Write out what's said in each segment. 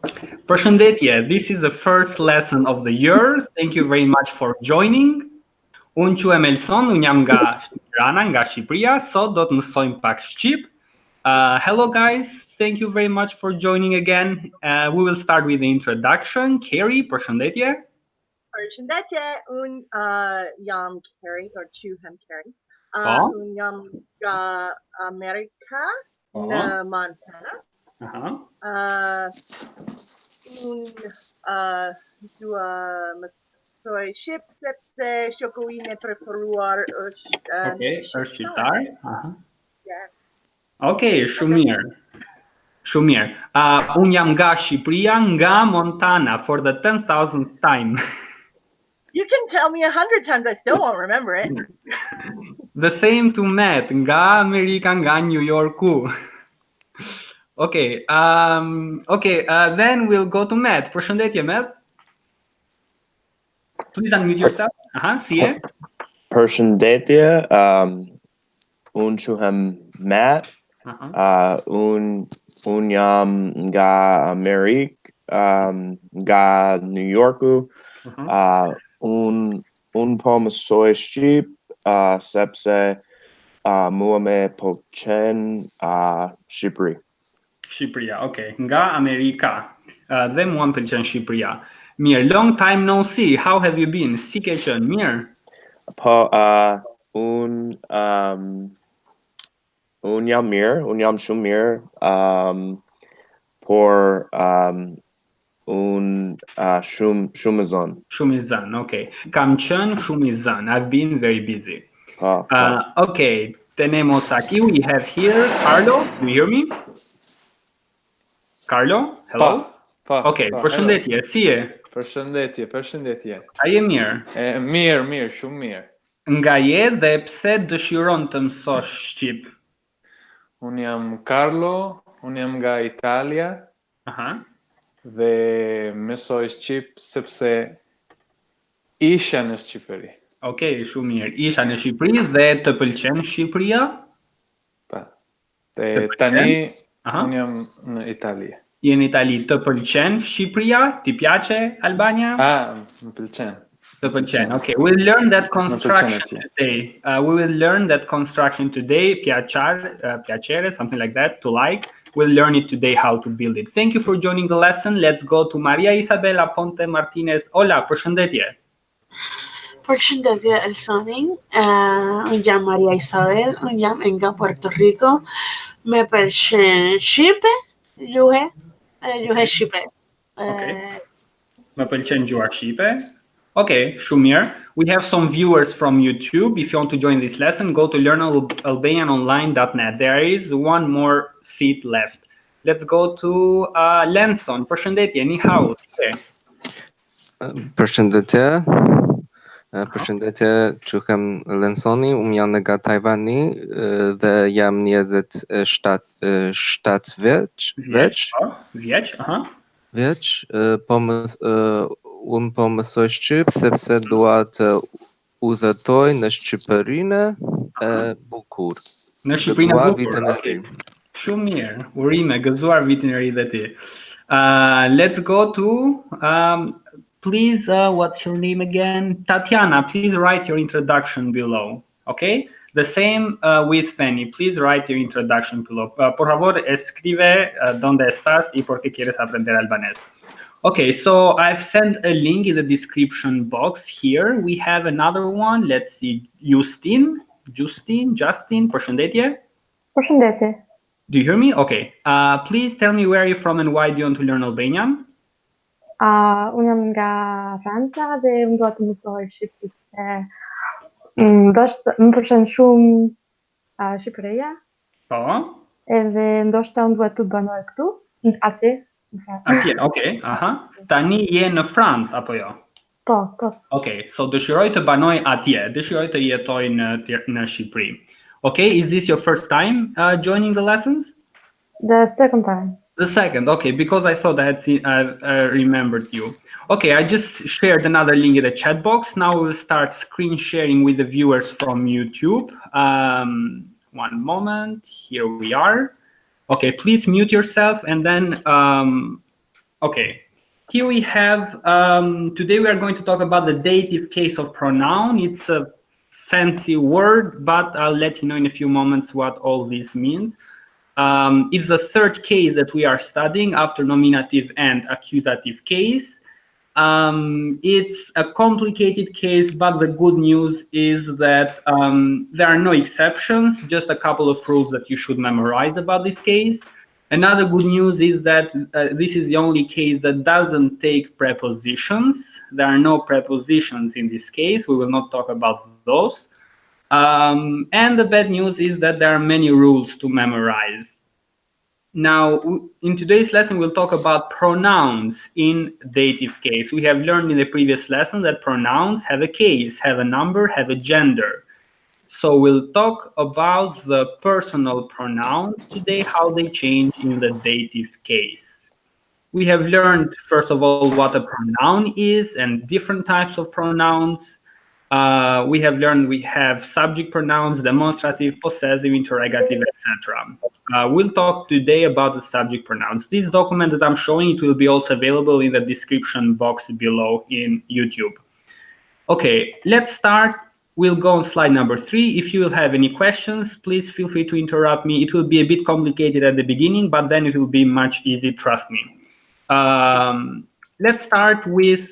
Përshëndetje, this is the first lesson of the year. Thank you very much for joining. Unë quhem Elson, unë jam nga Tirana, nga Shqipëria. Sot do të mësojmë pak shqip. Hello guys, thank you very much for joining again. We will start with the introduction. Kerry, përshëndetje. Përshëndetje, unë jam Carrie, or quhem Carrie. Po. Unë jam nga Amerika, në Montana. Unë dua mësoj shqip sepse shoku im e preferuar është është shqiptar. Yeah. Okej, shumë mirë. Shumë mirë. Unë jam nga Shqipëria, nga Montana, for the 10,000th time. You can tell me 100 times, I still won't remember it. The same to Matt, nga Amerika, nga New Yorku. Okay, then we'll go to Matt. Përshëndetje, Matt. Please unmute yourself. Si e? Përshëndetje, unë quhem Matt. Unë jam nga Amerikë, nga New Yorku. Unë po mësoj shqip, sepse mua me pëlqen Shqipëri. Shqipëria, okay. Nga Amerika. Dhe mua më pëlqen Shqipëria. Mirë, long time no see. How have you been? Si ke qenë? Mirë? Po, unë jam mirë, unë jam shumë mirë, por unë shumë i zënë. Shumë i zënë, okay. Kam qenë shumë i zënë. I've been very busy. Okay, tenemos aquí, we have here Carlo. Do you hear me? Carlo? Hello? Okay, përshëndetje, si e? Përshëndetje. A je mirë? Mirë, shumë mirë. Nga je dhe pse dëshiron të mësosh shqip? Unë jam Carlo, unë jam nga Italia. Dhe mësoj shqip sepse isha në Shqipëri. Okej, shumë mirë. Isha në Shqipëri dhe të pëlqen Shqipëria? Tani unë jam në Itali. Je në Itali, të pëlqen Shqipëria? Ti piace Albania? Më pëlqen. Të pëlqen. Okay, we'll learn that construction today. Piacere, something like that, to like. We'll learn it today how to build it. Thank you for joining the lesson. Let's go to Maria Isabela Ponte Martinez. Hola, përshëndetje. Përshëndetje Elsoni. Unë jam Maria Isabel, unë jam nga Puerto Rico. Me pëlqen shqipe, juhe shqipe. Me pëlqen gjuha shqipe. Okay, shumë mirë. We have some viewers from YouTube. If you want to join this lesson, go to learnalbanianonline.net. There is one more seat left. Let's go to Lenson. Përshëndetje, ni hao. Përshëndetje. Përshëndetje, quhem Lensoni, unë jam nga Tajvani dhe jam 27 vjeç. Unë po mësoj shqip sepse dua të udhëtoj në Shqipërinë e bukur. Në Shqipërinë e bukur. Shumë mirë. Urime, gëzuar vitin e ri dhe ti. Let's go to please, what's your name again? Tatiana, please write your introduction below. Okay? The same with Fanny. Please write your introduction below. Por favor, escribe donde estás y por qué quieres aprender albanés. Okay, so I've sent a link in the description box here. We have another one. Let's see. Justin, përshëndetje. Përshëndetje. Do you hear me? Okay. Please tell me where you're from and why do you want to learn Albanian? Unë jam nga Franca dhe më do të mësoj shqip sepse më pëlqen shumë Shqipëria. Po. Edhe ndoshta unë duhet të banoj këtu, atje. Atje, okay, Tani je në Francë apo jo? Po. Okay, so dëshiroj të banoj atje, dëshiroj të jetoj në Shqipëri. Okay, is this your first time joining the lessons? The second time. The second, okay, because I thought I remembered you. Okay, I just shared another link in the chat box. Now we'll start screen sharing with the viewers from YouTube. One moment, here we are. Okay, please mute yourself and then, Okay, here we have, today we are going to talk about the dative case of pronoun. It's a fancy word, but I'll let you know in a few moments what all this means. It's the third case that we are studying after nominative and accusative case. It's a complicated case, but the good news is that there are no exceptions, just a couple of rules that you should memorize about this case. Another good news is that this is the only case that doesn't take prepositions. There are no prepositions in this case. We will not talk about those. And the bad news is that there are many rules to memorize. Now, in today's lesson, we'll talk about pronouns in dative case. We have learned in the previous lesson that pronouns have a case, have a number, have a gender. So we'll talk about the personal pronouns today, how they change in the dative case. We have learned, first of all, what a pronoun is and different types of pronouns. We have learned we have subject pronouns, demonstrative, possessive, interrogative, etc. We'll talk today about the subject pronouns. This document that I'm showing, it will be also available in the description box below in YouTube. Okay, let's start. We'll go on slide number 3. If you will have any questions, please feel free to interrupt me. It will be a bit complicated at the beginning, but then it will be much easier, trust me. Let's start with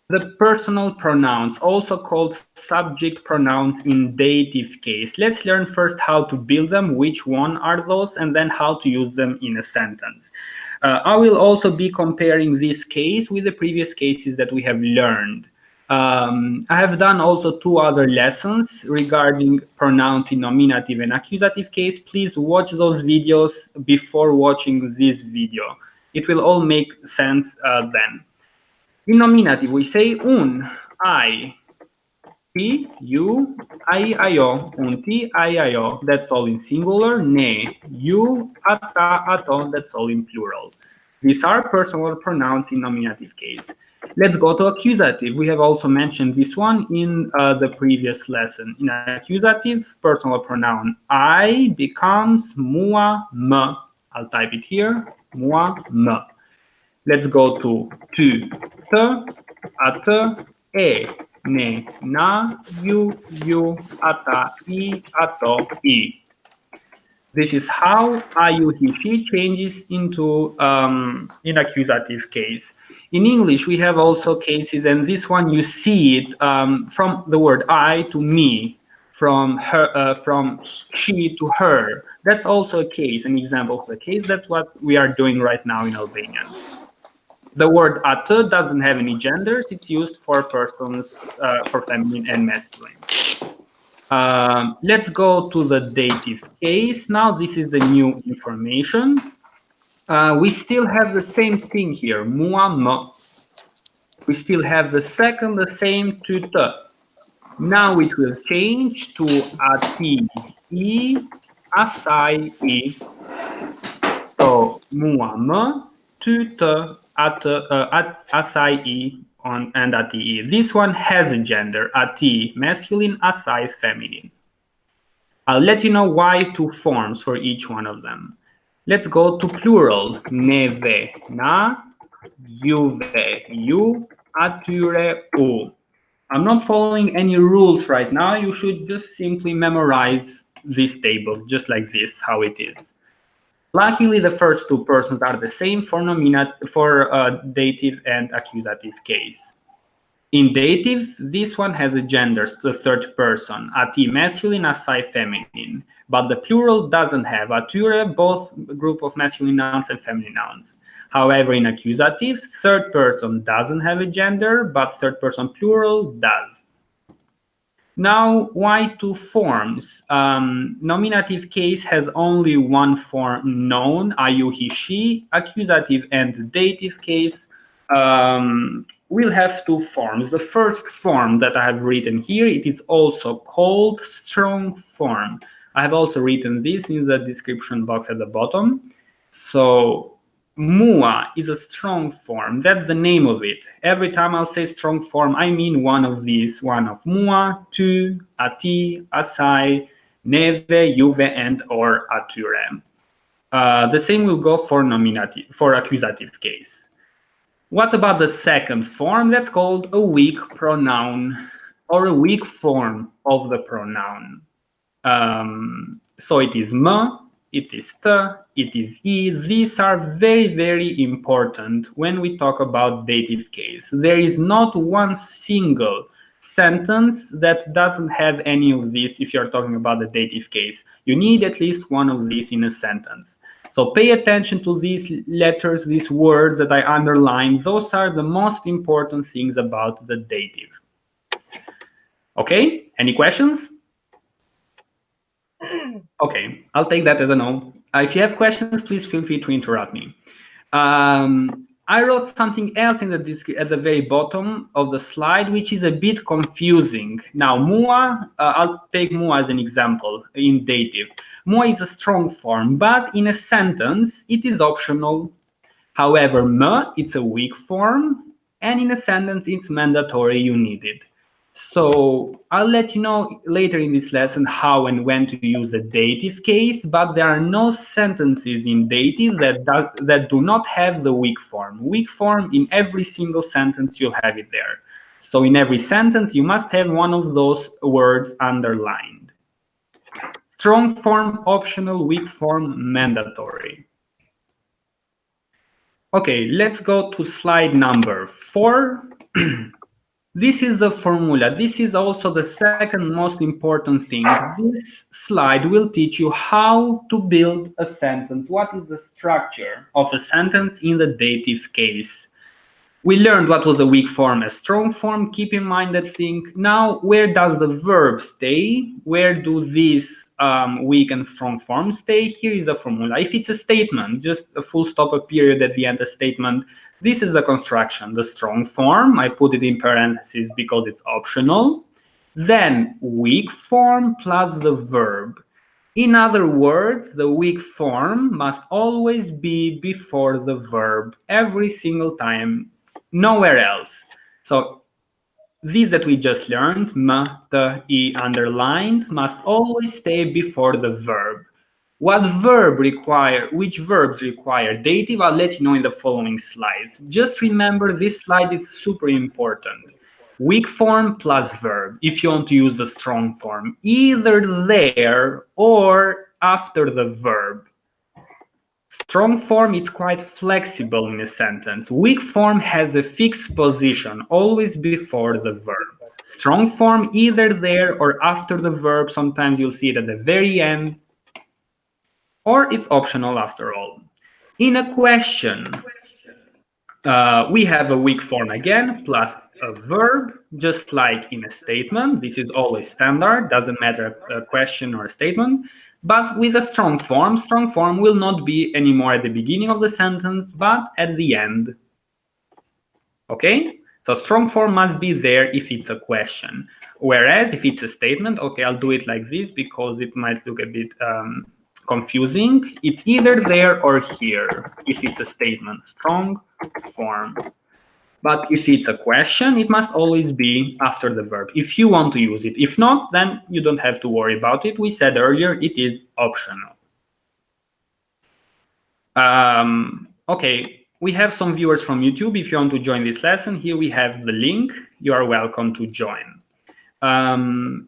the personal pronouns, also called subject pronouns in dative case. Let's learn first how to build them, which one are those, and then how to use them in a sentence. I will also be comparing this case with the previous cases that we have learned. I have done also 2 other lessons regarding pronouns in nominative and accusative case. Please watch those videos before watching this video. It will all make sense then. In nominative, we say un, I, ti, you, ai, aio, unti, ai, aio. That's all in singular. Ne, you, ata, ato. That's all in plural. These are personal pronouns in nominative case. Let's go to accusative. We have also mentioned this one in the previous lesson. In accusative, personal pronoun I becomes moi, me. I'll type it here, moi, me. Let's go to tu, te, ate, e, ne, na, you, ata, I, ato, I. This is how I, you, he, she changes into in accusative case. In English, we have also cases, and this one you see it from the word I to me, from her, from she to her. That's also a case, an example of a case. That's what we are doing right now in Albanian. The word ate doesn't have any genders. It's used for persons, for feminine and masculine. Let's go to the dative case. Now, this is the new information. We still have the same thing here, moi, me. We still have the second, the same, tu, te. Now it will change to ati, I, asai, I. So, moi, me, tu, te, asai, I, and ati, I. This one has a gender, ati, masculine, asai, feminine. I'll let you know why 2 forms for each one of them. Let's go to plural. Neve, na, juve, you, ature, u. I'm not following any rules right now. You should just simply memorize this table, just like this, how it is. Luckily, the first 2 persons are the same for dative and accusative case. In dative, this one has a gender, the third person, ati masculine, asai feminine. But the plural doesn't have ature, both group of masculine nouns and feminine nouns. However, in accusative, third person doesn't have a gender, but third person plural does. Now, why 2 forms? Nominative case has only 1 form known, I, you, he, she. Accusative and dative case will have 2 forms. The first form that I have written here, it is also called strong form. I have also written this in the description box at the bottom. So, mua is a strong form. That's the name of it. Every time I'll say strong form, I mean one of these. One of mua, tu, ati, asai, neve, juve, and or ature. The same will go for nominative, for accusative case. What about the second form? That's called a weak pronoun, or a weak form of the pronoun. So it is m, it is t, it is e. These are very, very important when we talk about dative case. There is not one single sentence that doesn't have any of these if you're talking about the dative case. You need at least one of these in a sentence. So pay attention to these letters, these words that I underlined. Those are the most important things about the dative. Okay, any questions? Okay, I'll take that as a no. If you have questions, please feel free to interrupt me. I wrote something else in at the very bottom of the slide, which is a bit confusing. Now, mua, I'll take mua as an example in dative. Mua is a strong form, but in a sentence, it is optional. However, me, it's a weak form, and in a sentence, it's mandatory, you need it. So I'll let you know later in this lesson how and when to use the dative case, but there are no sentences in dative that do not have the weak form. Weak form, in every single sentence, you'll have it there. So in every sentence, you must have one of those words underlined. Strong form, optional, weak form, mandatory. Okay, let's go to slide number 4. This is the formula. This is also the second most important thing. This slide will teach you how to build a sentence. What is the structure of a sentence in the dative case? We learned what was a weak form, a strong form. Keep in mind that thing. Now, where does the verb stay? Where do these weak and strong forms stay? Here is the formula. If it's a statement, just a full stop, a period at the end, a statement, this is the construction. The strong form, I put it in parentheses because it's optional. Then weak form plus the verb. In other words, the weak form must always be before the verb every single time, nowhere else. So these that we just learned, m, t, e underlined, must always stay before the verb. Which verbs require dative, I'll let you know in the following slides. Just remember, this slide is super important. Weak form plus verb, if you want to use the strong form, either there or after the verb. Strong form is quite flexible in a sentence. Weak form has a fixed position, always before the verb. Strong form either there or after the verb. Sometimes you'll see it at the very end, or it's optional after all. In a question, we have a weak form again, plus a verb, just like in a statement. This is always standard, doesn't matter a question or a statement. But with a strong form will not be anymore at the beginning of the sentence, but at the end. Okay? So strong form must be there if it's a question. Whereas if it's a statement, okay, I'll do it like this because it might look a bit confusing. It's either there or here if it's a statement, strong form. But if it's a question, it must always be after the verb if you want to use it. If not, then you don't have to worry about it. We said earlier it is optional. Okay, we have some viewers from YouTube. If you want to join this lesson, here we have the link. You are welcome to join.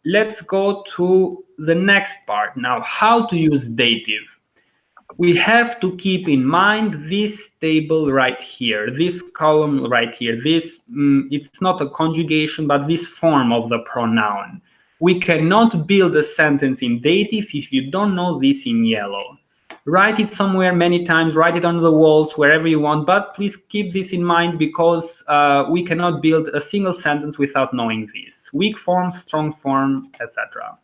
Let's go to the next part. Now, how to use dative. We have to keep in mind this table right here, this column right here. This, it's not a conjugation, but this form of the pronoun. We cannot build a sentence in dative if you don't know this in yellow. Write it somewhere many times, write it on the walls, wherever you want, but please keep this in mind because we cannot build a single sentence without knowing this. Weak form, strong form, etc.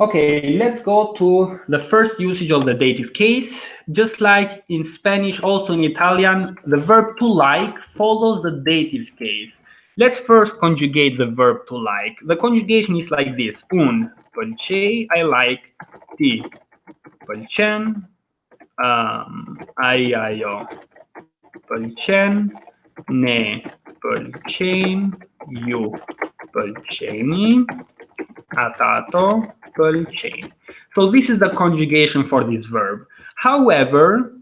Okay, let's go to the first usage of the dative case. Just like in Spanish, also in Italian, the verb to like follows the dative case. Let's first conjugate the verb to like. The conjugation is like this. Un, pëlqej, I like, ti, pëlqen, ai, ajo, pëlqen, ne, pëlqejnë, ju, pëlqeni, atato, pëlqejnë. So this is the conjugation for this verb. However,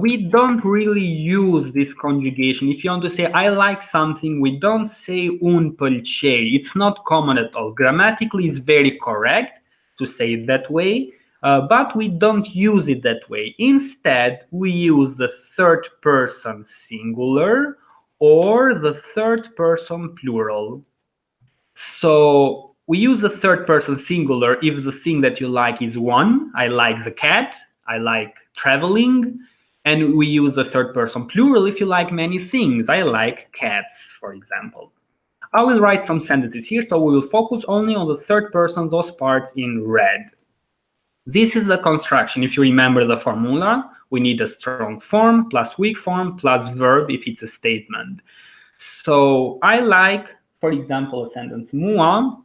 we don't really use this conjugation. If you want to say I like something, we don't say un pëlqej. It's not common at all. Grammatically, it's very correct to say it that way, but we don't use it that way. Instead, we use the third person singular or the third person plural. So we use the third person singular if the thing that you like is one. I like the cat. I like traveling. And we use the third person plural if you like many things. I like cats, for example. I will write some sentences here, so we will focus only on the third person, those parts in red. This is the construction. If you remember the formula, we need a strong form plus weak form plus verb if it's a statement. So I like, for example, a sentence, Mua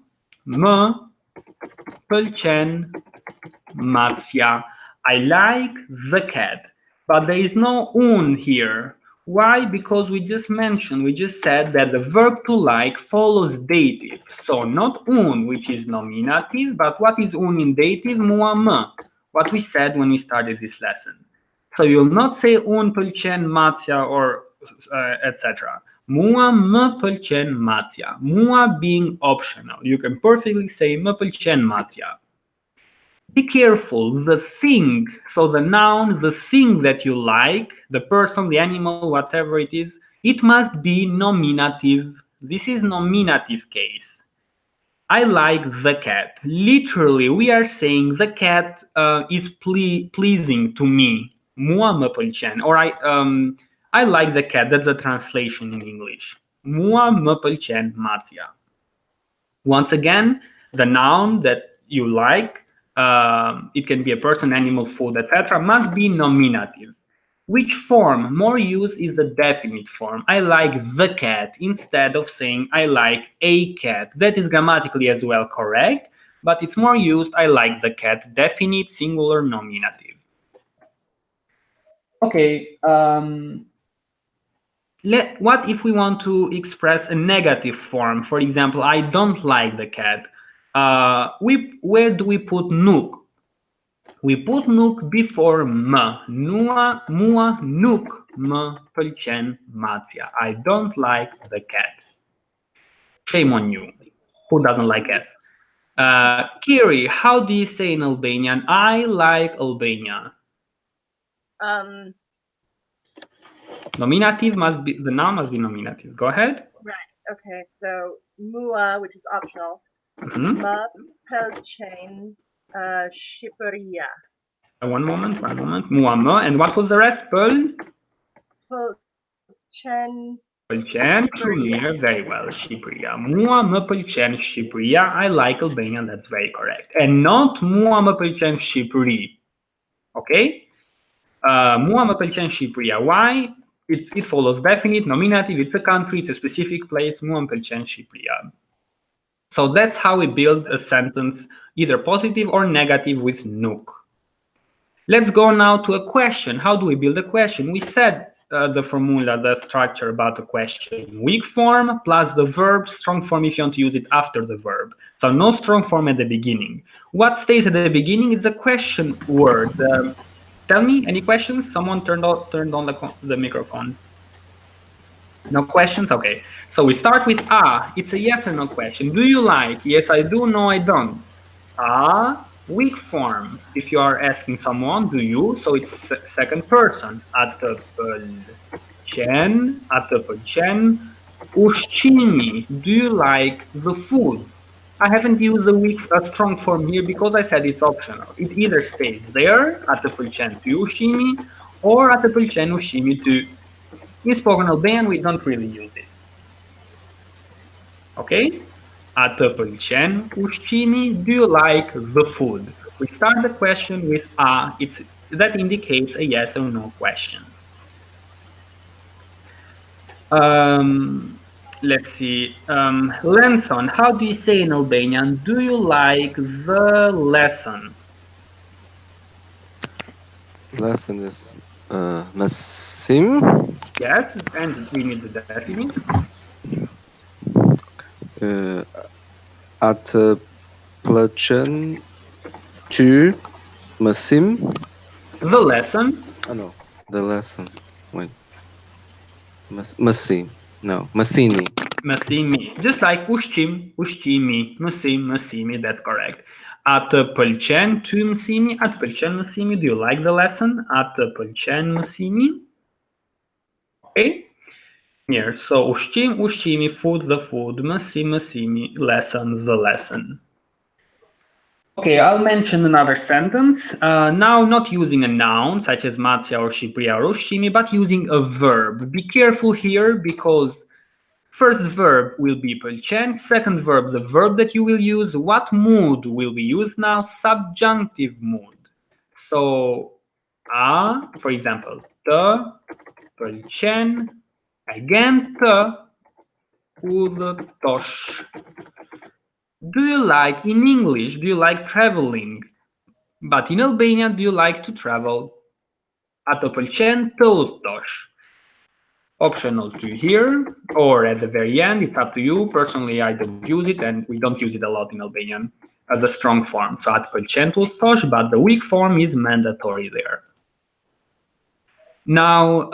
më pëlqen Macia. I like the cat. But there is no un here. Why? Because we just said that the verb to like follows dative. So not un, which is nominative, but what is un in dative? Mua më, what we said when we started this lesson. So you'll not say un pëlqen Macia or etc. Mua më pëlqen Macia. Mua being optional. You can perfectly say më pëlqen Macia. Be careful, the thing, so the noun, the thing that you like, the person, the animal, whatever it is, it must be nominative. This is nominative case. I like the cat. Literally, we are saying the cat is pleasing to me. Mua më pëlqen. Or I like the cat. That's a translation in English. Mua më pëlqen Macia. Once again, the noun that you like, it can be a person, animal, food, etc., must be nominative. Which form? More used is the definite form. I like the cat instead of saying I like a cat. That is grammatically as well correct, but it's more used I like the cat, definite, singular, nominative. Okay, what if we want to express a negative form? For example, I don't like the cat. Where do we put nuk? We put nuk before më. Mua nuk më pëlqen Macia. I don't like the cat. Shame on you. Who doesn't like cats? Kiri, how do you say in Albanian, I like Albania? Nominative must be, the noun must be nominative. Go ahead. Right. Okay. So mua, which is optional. Më pëlqen Shqipëria. One moment. Mua më, and what was the rest? Pëlqen Shqipëria. Very well. Shqipëria. Mua më pëlqen Shqipëria. I like Albania. That's very correct. And not mua më pëlqen Shqipëri. Okay? Mua më pëlqen Shqipëria. Why? It follows definite, nominative. It's a country. It's a specific place. Mua më pëlqen Shqipëria. So that's how we build a sentence, either positive or negative with nuk. Let's go now to a question. How do we build a question? We said the formula, the structure about the question. Weak form plus the verb, strong form if you want to use it after the verb. So no strong form at the beginning. What stays at the beginning is a question word. Tell me, any questions? Someone turned on the microphone. No questions? Okay. So we start with a. It's a yes or no question. Do you like? Yes, I do. No, I don't. A. Weak form. If you are asking someone, do you? So it's second person. Atë pëlqen ushqimi. Do you like the food? I haven't used a strong form here because I said it's optional. It either stays there, atë pëlqen ty ushqimi, or atë pëlqen ushqimi ty. In spoken Albanian, we don't really use it. Okay? Atë pëlqen ushqimi. Do you like the food? We start the question with a. That indicates a yes or no question. Let's see. Lesson. How do you say in Albanian? Do you like the lesson? Lesson is mësim. Yes, and we need the definite. Atë pëlqen Tu, Masim. The lesson. Oh no, the lesson. Wait. Masim. No, Masini. Masimi. Just like ushchimi, masimi, that's correct. Atë pëlqen ty mësimi, atë pëlqen mësimi. Do you like the lesson? Atë pëlqen mësimi. Okay. Here, so ushchimi, food, the food, mësimi, lesson, the lesson. Okay, I'll mention another sentence. Now, not using a noun such as Matja or Shipria or ushchimi, but using a verb. Be careful here because first verb will be pëlqen, second verb, the verb that you will use. What mood will be used now? Subjunctive mood. So, for example, të pëlqen, again, të udhëtosh. Do you like, in English, do you like traveling? But in Albanian, do you like to travel? A të pëlqen të udhëtosh. Optional to here, or at the very end, it's up to you. Personally, I don't use it, and we don't use it a lot in Albanian as a strong form. So a të pëlqen të udhëtosh, but the weak form is mandatory there. Now,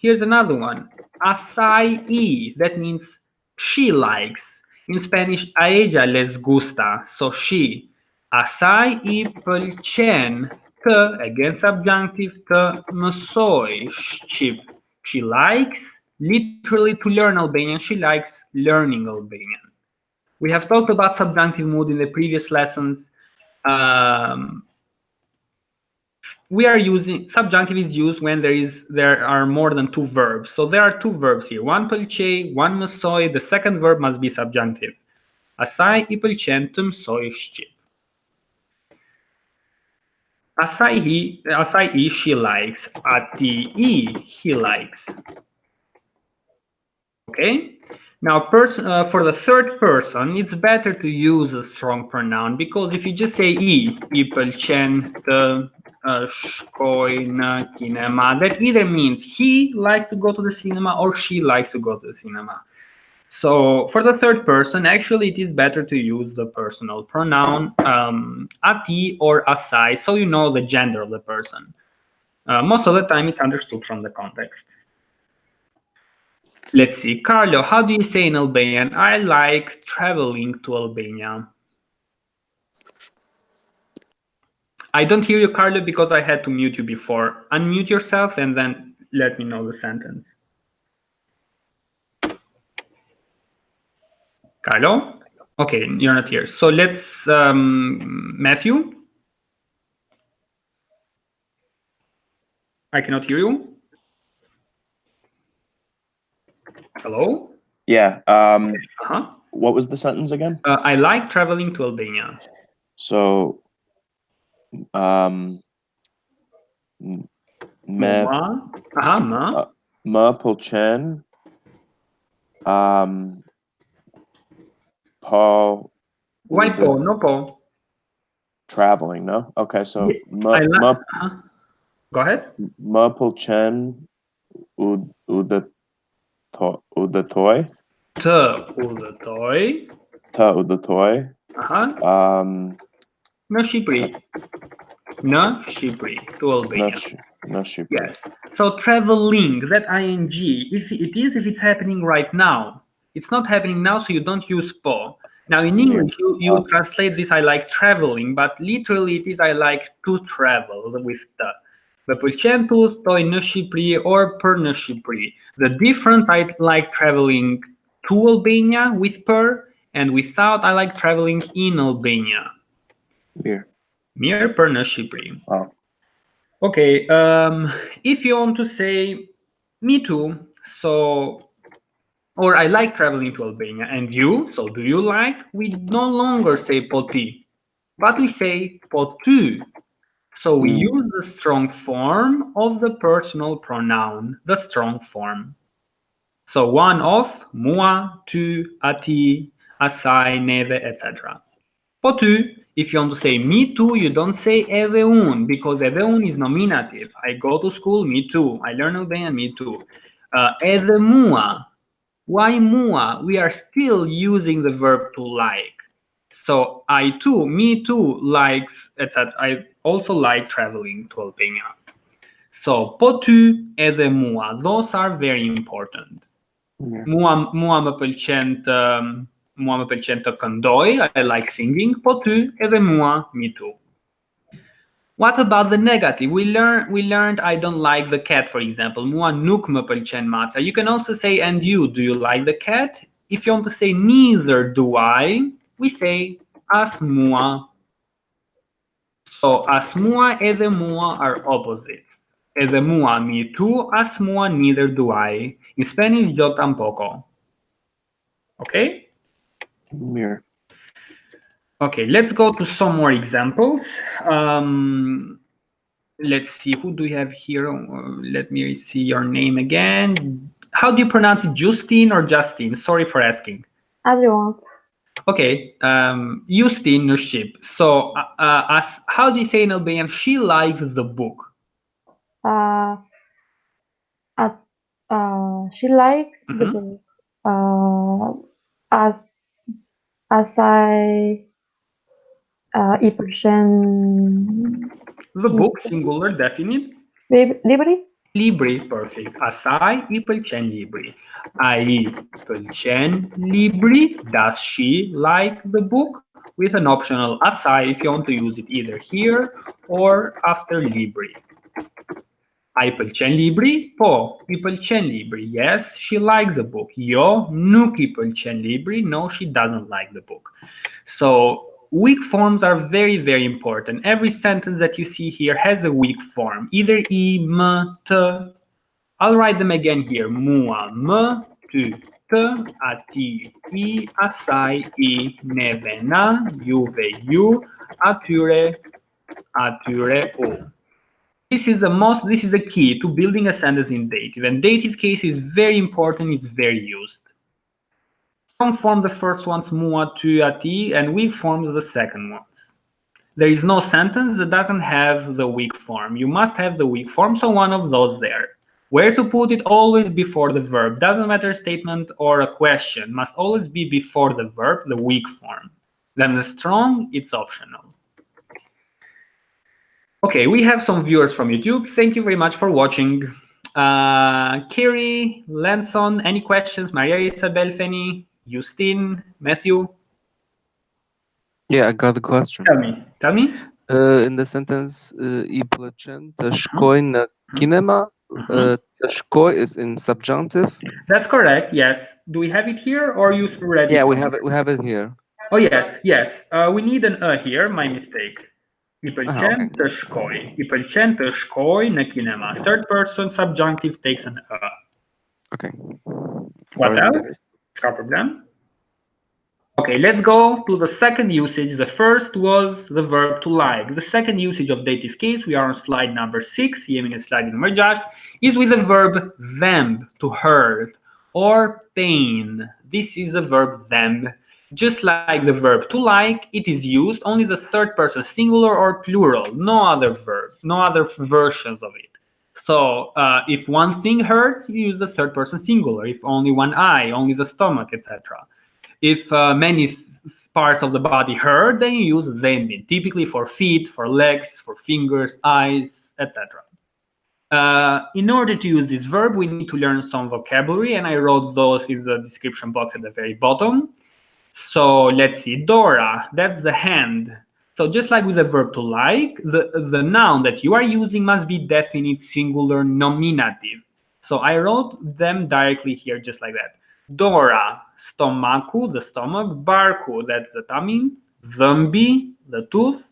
here's another one. Asai y, that means she likes. In Spanish, a ella les gusta, so she. Asai y pëlqen të, again subjunctive, të mësoj shqip. She likes, literally to learn Albanian, she likes learning Albanian. We have talked about subjunctive mood in the previous lessons. We are using, subjunctive is used when there are more than two verbs. So there are two verbs here, one pëlqej, one mësoj. The second verb must be subjunctive. Asaj I pëlqen të mësoj shqip. Asaj I, she likes. Ati I, he likes. Okay? Now, for the third person, it's better to use a strong pronoun, because if you just say I pëlqen të shkoj në kinema, that either means he likes to go to the cinema or she likes to go to the cinema. So for the third person, actually it is better to use the personal pronoun ati or asai, so you know the gender of the person. Most of the time it's understood from the context. Let's see, Carlo, how do you say in Albanian, I like traveling to Albania? I don't hear you, Carlo, because I had to mute you before. Unmute yourself and then let me know the sentence. Carlo? Okay, you're not here. So let's, Matthew? I cannot hear you. Hello? Yeah. What was the sentence again? I like traveling to Albania. So, më pëlqen po. Why po? No po. Traveling, no? Okay, so go ahead. Më pëlqen udhëtoj. Të udhëtoj. Të udhëtoj. Në Shqipëri. Në Shqipëri, to Albania. Në Shqipëri. Yes. So traveling, that ing, if it's happening right now. It's not happening now, so you don't use po. Now in English, you translate this, I like traveling, but literally it is I like to travel with the. Më pëlqen të udhëtoj në Shqipëri or për në Shqipëri. The difference, I like traveling to Albania with per, and without, I like traveling in Albania. Mirë për në Shqipëri. Okay, if you want to say me too, so, or I like traveling to Albania, and you, so do you like? We no longer say po ti, but we say po ty. So we use the strong form of the personal pronoun, the strong form. So one of mua, ty, ati, asaj, neve, etc. Po ty, if you want to say me too, you don't say edhe unë, because edhe unë is nominative. I go to school, me too. I learn Albanian, me too. Edhe mua. Why mua? We are still using the verb to like. So I too, me too, likes, etc. I also like traveling to Albania. So po ty edhe mua, those are very important. Mua më pëlqen të këndoj, I like singing. Po ty edhe mua, me too. What about the negative? We learned I don't like the cat, for example. Mua nuk më pëlqen maca. You can also say, and you, do you like the cat? If you want to say neither do I, we say as mua. So as mua edhe mua are opposites. Edhe mua, me too. As mua, neither do I. In Spanish, yo tampoco. Okay? Mirë. Okay, let's go to some more examples. Let's see, who do we have here? Let me see your name again. How do you pronounce it, Justine or Justine? Sorry for asking. As you want. Okay, Justine Nuship. So, how do you say in Albanian? She likes the book. She likes the book. As I I pëlqen The book, singular, definite. Libri? Libri, perfect. Asaj I pëlqen libri. Ai pëlqen libri. Does she like the book? With an optional asaj if you want to use it either here or after libri. Ai pëlqen libri? Po, I pëlqen libri. Yes, she likes the book. Jo, nuk I pëlqen libri. No, she doesn't like the book. So weak forms are very, very important. Every sentence that you see here has a weak form, either I, M, T. I'll write them again here. Mua, M, ty, T, ati, I, asaj, I, neve, na, juve, ju, atyre, u. This is the key to building a sentence in dative. And dative case is very important, it's very used. Strong form the first ones, mua, ty, ati, and weak forms the second ones. There is no sentence that doesn't have the weak form. You must have the weak form, so one of those there. Where to put it? Always before the verb. Doesn't matter a statement or a question. Must always be before the verb, the weak form. Then the strong, it's optional. Okay, we have some viewers from YouTube. Thank you very much for watching. Kiri, Lanson, any questions? Maria Isabel, Fanny, Justine, Matthew? Yeah, I got the question. Tell me. In the sentence, I pëlqen të shkoj në kinema, të shkoj is in subjunctive. That's correct, yes. Do we have it here or you read it? Yeah, we have it here. Oh, yes. We need an here, my mistake. I pëlqen të shkoj. I pëlqen të shkoj në kinema. Third person subjunctive takes an Okay. What else? No problem. Okay, let's go to the second usage. The first was the verb to like. The second usage of dative case, we are on slide number 6, jemi në slide number 6, is with the verb them, to hurt, or pain. This is the verb them. Just like the verb to like, it is used only the third person singular or plural, no other verb, no other versions of it. So if one thing hurts, you use the third person singular. If only one eye, only the stomach, etc. If many parts of the body hurt, then you use them, typically for feet, for legs, for fingers, eyes, etc. In order to use this verb, we need to learn some vocabulary, and I wrote those in the description box at the very bottom. So let's see, Dora, that's the hand. So just like with the verb to like, the noun that you are using must be definite, singular, nominative. So I wrote them directly here, just like that. Dora, stomaku, the stomach, barku, that's the tummy, dhëmbi, the tooth,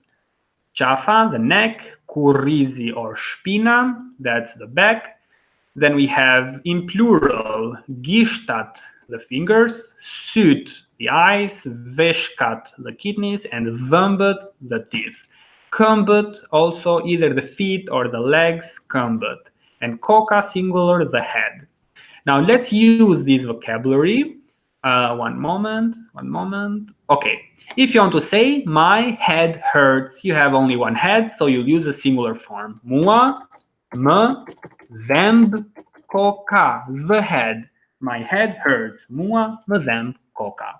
qafa, the neck, kurizi or shpina, that's the back. Then we have in plural, gishtat, the fingers, syt, the eyes, veshkat, the kidneys, and dhëmbët, the teeth. Këmbët, also either the feet or the legs, këmbët. And koka, singular, the head. Now let's use this vocabulary. One moment. Okay, if you want to say, my head hurts, you have only one head, so you'll use a singular form. Mua, më, dhemb, koka, the head. My head hurts. Mua, më dhemb, koka.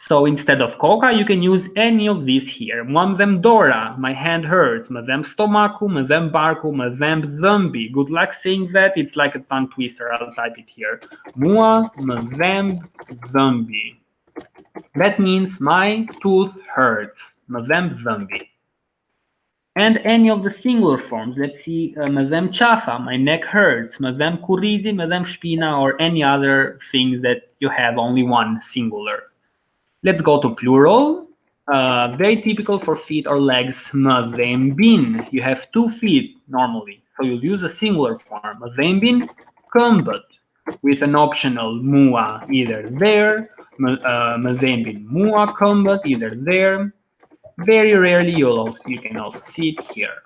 So instead of coca, you can use any of these here. Mă-mi dora, my hand hurts. Mă-mi stomacu, mă-mi barcu, mă-mi zâmbi. Good luck saying that. It's like a tongue twister. I'll type it here. Mua, mă-mi zâmbi. That means my tooth hurts. Mă-mi zâmbi. And any of the singular forms. Let's see. Mă-mi ceafa, my neck hurts. Mă-mi curizi, mă-mi spina, or any other things that you have only one singular. Let's go to plural. Very typical for feet or legs. Mă-mi you have 2 feet normally, so you'll use a singular form. Mă-mi câmbăt, with an optional mua either there. Mă-mi mua câmbăt either there. Very rarely you can also see it here.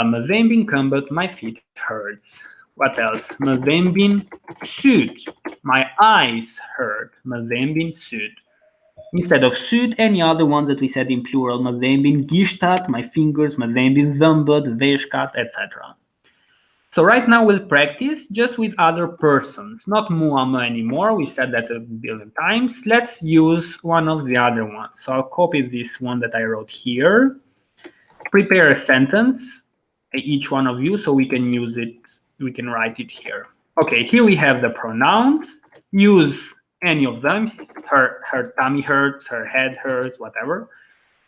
Mă-mi câmbăt, my feet hurts. What else? Mă-mi süt, my eyes hurt. Mă-mi süt. Instead of süt, any other ones that we said in plural. Mă-mi gishtat, my fingers. Mă-mi zâmbăt, veșcat, etc. So right now we'll practice just with other persons, not muamă anymore. We said that a billion times. Let's use one of the other ones. So I'll copy this one that I wrote here. Prepare a sentence, each one of you, so we can use it. We can write it here. Okay, here we have the pronouns. Use any of them. Her tummy hurts, her head hurts, whatever.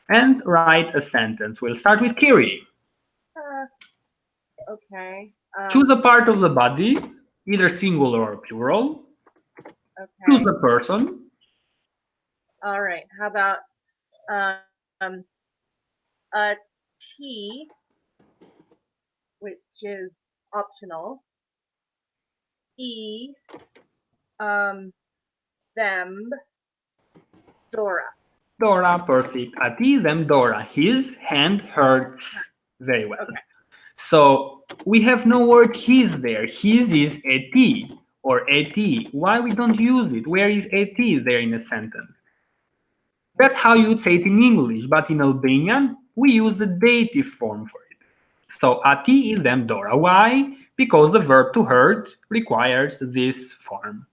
And write a sentence. We'll start with Kiri. Okay. Choose a part of the body, either singular or plural. Okay. Choose a person. All right. How about a T, which is optional. E, them, Dora. Dora, perfect. A T, them, Dora. His hand hurts. Very well. Okay. So we have no word his there. His is a T or a T. Why we don't use it? Where is a T there in a sentence? That's how you would say it in English, but in Albanian, we use the dative form for it. So a T is them, Dora. Why? Because the verb to hurt requires this form.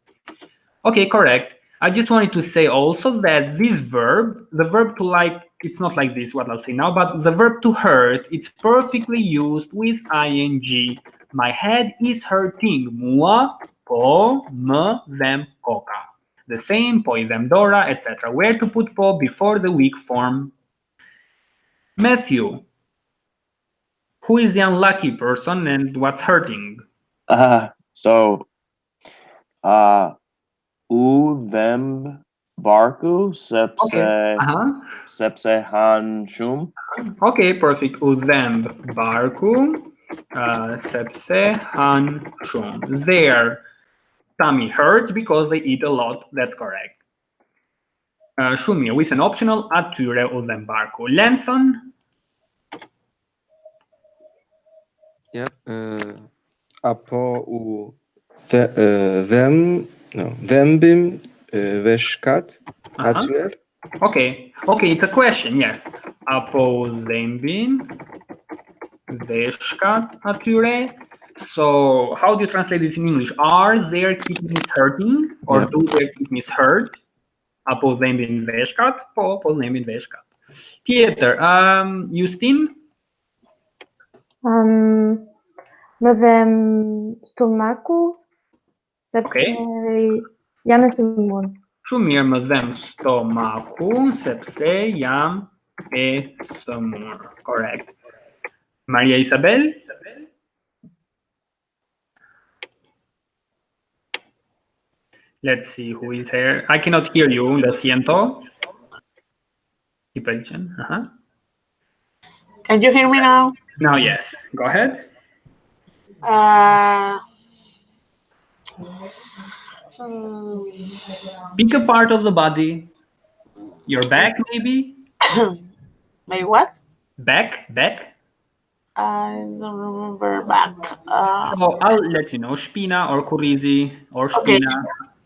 Okay, correct. I just wanted to say also that this verb, the verb to like, it's not like this, what I'll say now, but the verb to hurt, it's perfectly used with ing. My head is hurting. Mua, po, mă, them, coca. The same, po, them, Dora, etc. Where to put po before the weak form? Matthew, who is the unlucky person and what's hurting? U, them, barku, sepse, han, shum. Okay, perfect. U, them, barku, sepse, han, shum. Their tummy hurts because they eat a lot. That's correct. Shumir, with an optional atyre u, them, barku. Lenson? Yep. Apo u them. No, thembim veshkat atyre. Okay, it's a question, yes. Apo thembin veshkat atyre. So how do you translate this in English? Are their kidneys hurting or do their kidneys hurt? Apo thembin veshkat, po thembin veshkat. Theater, Justin? Mă-mi stomacu. Okay. Jam e sëmur. Shumë mirë, mă-mi stomaku, sepse jam e sëmur. Correct. Maria Isabel? Let's see who is here. I cannot hear you. Lo siento. Can you hear me now? Now, yes. Go ahead. Pick a part of the body. Your back, maybe? My what? Back? I don't remember back. So I'll let you know. Spina or curizi or spina.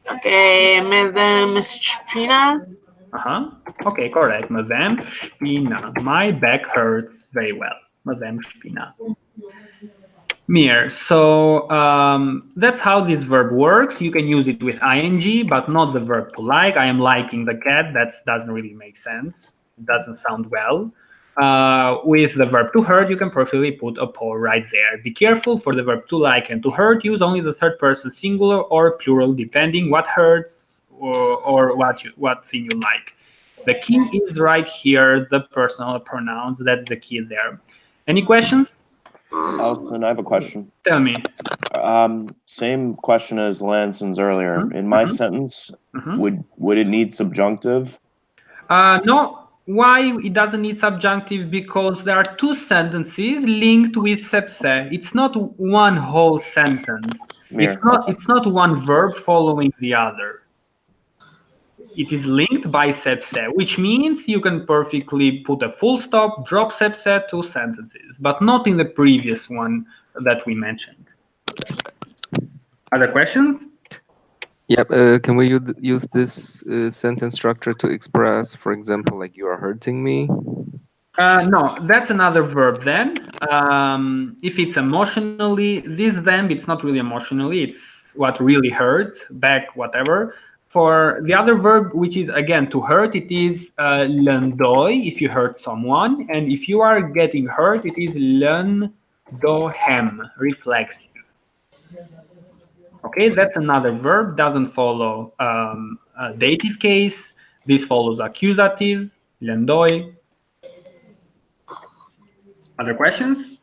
Okay, Madame Spina. Okay, correct. Madame Spina. My back hurts very well. Madame Spina. Mir. So that's how this verb works. You can use it with ing, but not the verb to like. I am liking the cat. That doesn't really make sense. It doesn't sound well. With the verb to hurt, you can perfectly put a po right there. Be careful for the verb to like and to hurt. Use only the third person singular or plural, depending what hurts or what thing you like. The key is right here, the personal pronouns. That's the key there. Any questions? Alison, I have a question. Tell me. Same question as Lanson's earlier. In my sentence, would it need subjunctive? No. Why it doesn't need subjunctive? Because there are two sentences linked with sepse. It's not one whole sentence. It's not one verb following the other. It is linked by sepse, which means you can perfectly put a full stop, drop sepse, two sentences, but not in the previous one that we mentioned. Other questions? Yep. Can we use this sentence structure to express, for example, like you are hurting me? No, that's another verb then. If it's emotionally, this then, it's not really emotionally, it's what really hurts, back, whatever. For the other verb, which is again to hurt, it is lëndoj if you hurt someone, and if you are getting hurt, it is lëndohem, reflexive. Okay, that's another verb, doesn't follow a dative case. This follows accusative, lëndoj. Other questions?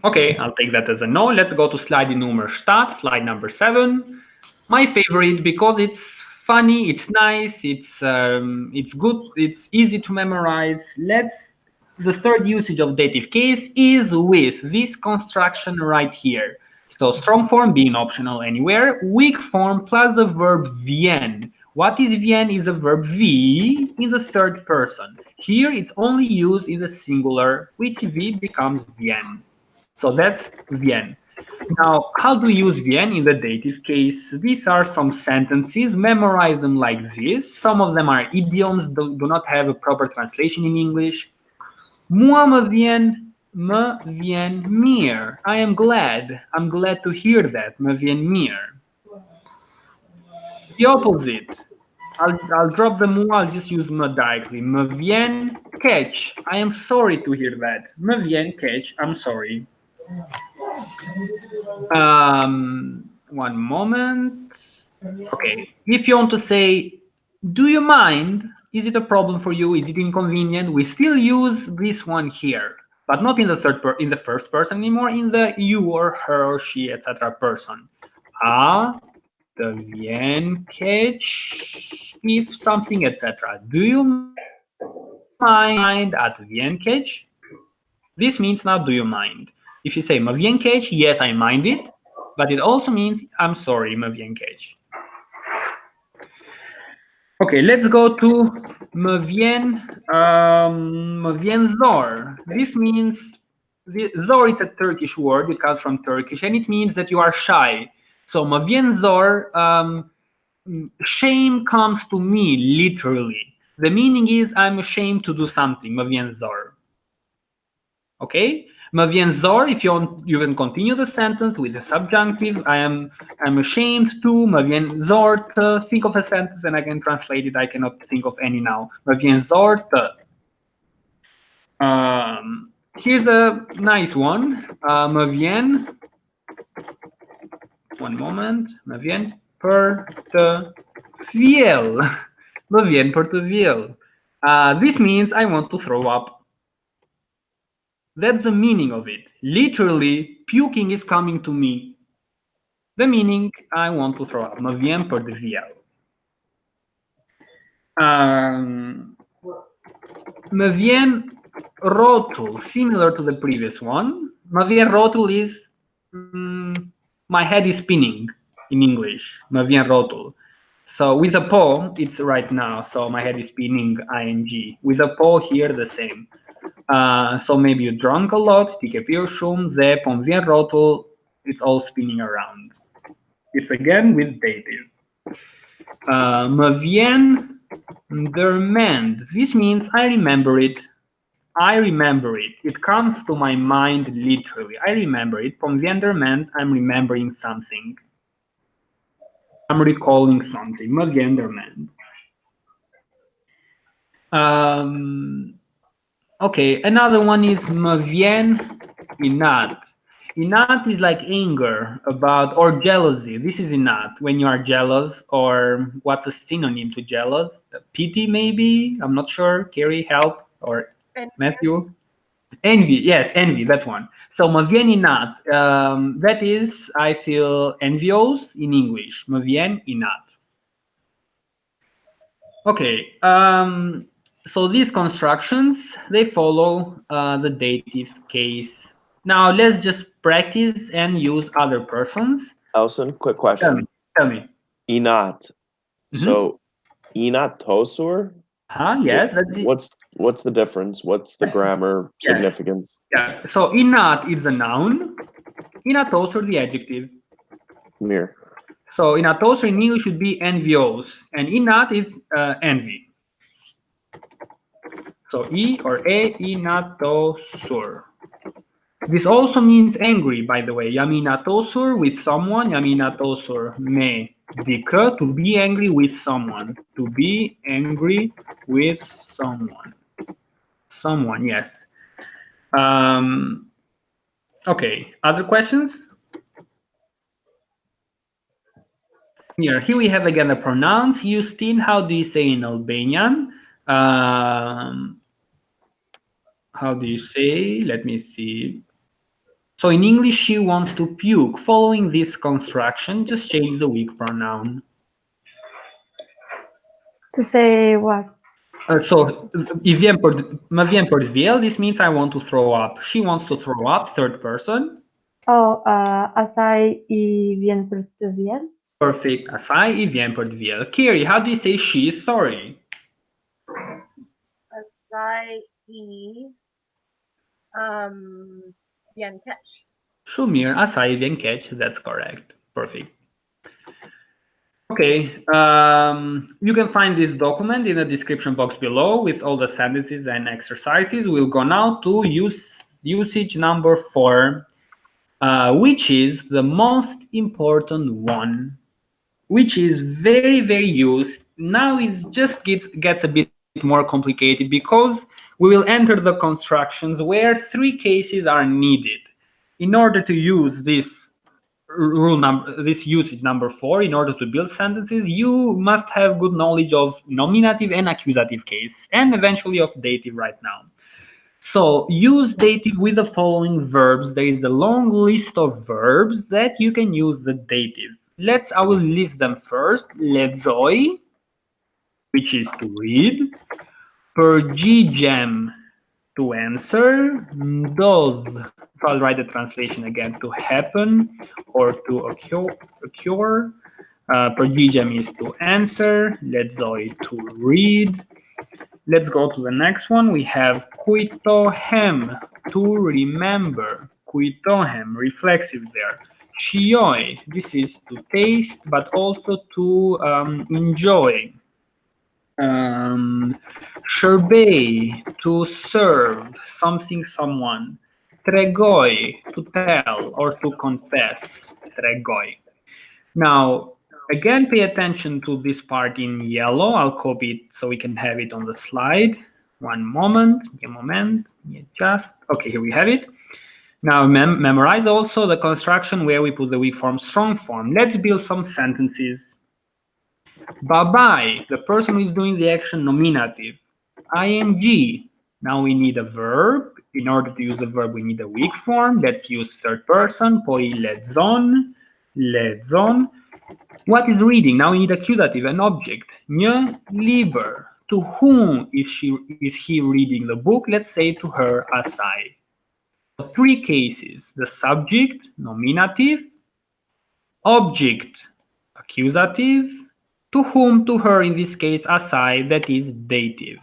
Okay, I'll take that as a no. Let's go to slide number start, slide number 7. My favorite because it's funny, it's nice, it's good, it's easy to memorize. The third usage of dative case is with this construction right here. So strong form being optional anywhere, weak form plus the verb vien. What is vien? Is a verb v in the third person. Here it's only used in the singular, which v becomes vien. So that's vien. Now, how do you use vien in the dative case? These are some sentences. Memorize them like this. Some of them are idioms, do not have a proper translation in English. Moi me vien mir. I am glad. I'm glad to hear that. Me vien mir. The opposite. I'll drop the moi, I'll just use me directly. Me vien catch. I am sorry to hear that. Me vien catch. I'm sorry. One moment. Okay. If you want to say, do you mind? Is it a problem for you? Is it inconvenient? We still use this one here, but not in the in the first person anymore. In the you or her or she, etc. person. The vien catch if something, etc. Do you mind at vien catch? This means now, do you mind? If you say me vien catch, yes, I mind it, but it also means I'm sorry, me vien catch. Okay, let's go to me vien zor. This means zor is a Turkish word. It comes from Turkish, and it means that you are shy. So me vien zor, shame comes to me literally. The meaning is I'm ashamed to do something. Me vien zor. Okay, me vien zor. If you want, you can continue the sentence with the subjunctive. I'm ashamed to. Me vien zor to. Think of a sentence and I can translate it. I cannot think of any now. Me vien zor to. Here's a nice one. Me vien. One moment. Me vien per te viel. Me vien per te viel. This means I want to throw up. That's the meaning of it. Literally, puking is coming to me. The meaning, I want to throw up. Me vien per te viel. Me vien rotul, similar to the previous one. Me vien rotul is my head is spinning in English. Me vien rotul. So with a po, it's right now. So my head is spinning ing. With a po here, the same. So maybe you drank a lot, ti ke pirë shumë dhe po më vjen rotull, it's all spinning around. It's again with dative. Me vjen ndërmend. This means I remember it. I remember it. It comes to my mind literally. I remember it. From the Enderman, I'm remembering something. I'm recalling something. Mă Enderman. Okay, another one is mă vien inat. Inat is like anger about or jealousy. This is inat when you are jealous, or what's a synonym to jealous? Pity, maybe? I'm not sure. Carrie, help, or Matthew? Envy, yes, envy, that one. So mă vien inat. That is, I feel envious in English. Mă vien inat. Okay, so these constructions, they follow the dative case. Now let's just practice and use other persons. Elson, quick question. Tell me. Inat. So, inat tosur? Yes. What's the difference? What's the grammar significance? Yeah. So inat is a noun. Inatosur the adjective. Mir. So inatosur in English should be envious, and inat is envy. So e or a inatosur. This also means angry, by the way. Yaminatosur with someone. Yaminatosur me dika, to be angry with someone. To be angry with someone. Someone, yes. Okay, other questions? Here we have again the pronouns. Justine, how do you say in Albanian? How do you say? Let me see. So in English, she wants to puke. Following this construction, just change the weak pronoun. To say what? So, mă vien për dviel, this means I want to throw up. She wants to throw up, third person. Oh, asaj I vjen për të vjen. Perfect. Asaj I vjen për dviel. Kiri, how do you say she is sorry? Asaj I vjen keq. Shumë mirë, asaj I vjen keq, that's correct. Perfect. Okay, you can find this document in the description box below with all the sentences and exercises. We'll go now to usage number 4, which is the most important one, which is very, very used. Now it just gets a bit more complicated because we will enter the constructions where 3 cases are needed. In order to use this usage number 4, in order to build sentences, you must have good knowledge of nominative and accusative case, and eventually of dative right now. So use dative with the following verbs. There is a long list of verbs that you can use the dative. I will list them first. Lezoi, which is to read. Përgjigjem, to answer. Ndodh, so I'll write the translation again, to happen or to occur. Përgjigjem is to answer. Lezoi, to read. Let's go to the next one. We have kujtohem, to remember. Kujtohem, reflexive there. Shijoj, this is to taste, but also to enjoy. Shërbej, to serve, something, someone. Tregoj, to tell or to confess. Tregoj. Now, again, pay attention to this part in yellow. I'll copy it so we can have it on the slide. One moment, just. Okay, here we have it. Now, memorize also the construction where we put the weak form, strong form. Let's build some sentences. Babai, the person who is doing the action, nominative. Ing, now we need a verb. In order to use the verb, we need a weak form. Let's use third person. Poi lezon. What is reading? Now we need accusative, an object. Një liber. To whom is he reading the book? Let's say to her, asaj. 3 cases: the subject, nominative, object, accusative, to whom, to her, in this case, asaj, that is dative.